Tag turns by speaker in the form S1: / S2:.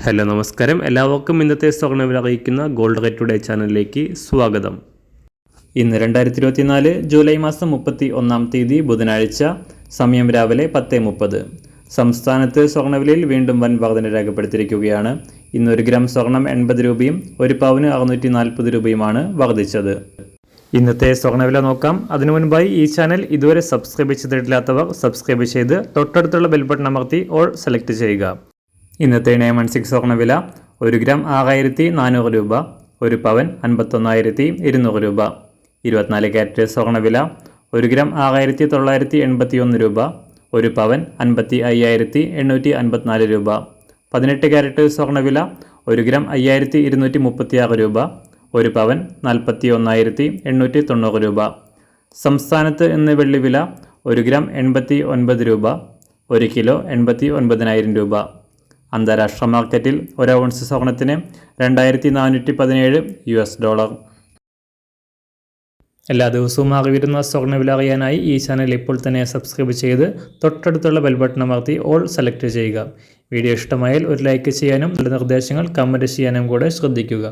S1: Hello നമസ്കാരം, എല്ലാവർക്കും ഇന്നത്തെ സ്വർണ്ണവില അറിയിക്കുന്ന ഗോൾഡ് റേറ്റ് ടുഡേ ചാനലിലേക്ക് സ്വാഗതം. ഇന്ന് 2024 ജൂലൈ മാസം 31 തീയതി ബുധനാഴ്ച, സമയം രാവിലെ 10:30. സംസ്ഥാനത്ത് സ്വർണ്ണവിലയിൽ വീണ്ടും വൻ വർധന രേഖപ്പെടുത്തിയിരിക്കുകയാണ്. ഇന്ന് 1 ഗ്രാം സ്വർണം 80 രൂപയും 1 പവന് 640 രൂപയുമാണ് വർദ്ധിച്ചത്. ഇന്നത്തെ സ്വർണ്ണവില നോക്കാം. അതിനു മുൻപായി ഈ ചാനൽ ഇതുവരെ സബ്സ്ക്രൈബ് ചെയ്തിട്ടില്ലാത്തവർ സബ്സ്ക്രൈബ് ചെയ്ത് തൊട്ടടുത്തുള്ള ബെൽ ബട്ടൺ അമർത്തി ഓൾ സെലക്ട് ചെയ്യുക. ഇന്നത്തെ 916 സ്വർണ്ണവില 1 ഗ്രാം 6400 രൂപ, 1 പവൻ 51,200 രൂപ. 24 ക്യാരറ്റ് സ്വർണ്ണവില 1 ഗ്രാം 6981 രൂപ, 1 പവൻ 55,854 രൂപ. 18 ക്യാരറ്റ് സ്വർണ്ണവില 1 ഗ്രാം 5236 രൂപ, 1 പവൻ 41,890 രൂപ. സംസ്ഥാനത്ത് ഇന്ന് വെള്ളിവില 1 ഗ്രാം 89 രൂപ, 1 കിലോ 89,000 രൂപ. അന്താരാഷ്ട്ര മാർക്കറ്റിൽ 1 ഔൺസ് സ്വർണത്തിന് $2,417. എല്ലാ ദിവസവും അറിവിരുന്ന സ്വർണ്ണവില അറിയാനായി ഈ ചാനൽ ഇപ്പോൾ തന്നെ സബ്സ്ക്രൈബ് ചെയ്ത് തൊട്ടടുത്തുള്ള ബെൽ ബട്ടൺ അമർത്തി ഓൾ സെലക്ട് ചെയ്യുക. വീഡിയോ ഇഷ്ടമായാൽ ഒരു ലൈക്ക് ചെയ്യാനും നല്ല നിർദ്ദേശങ്ങൾ കമൻറ്റ് ചെയ്യാനും കൂടെ ശ്രദ്ധിക്കുക.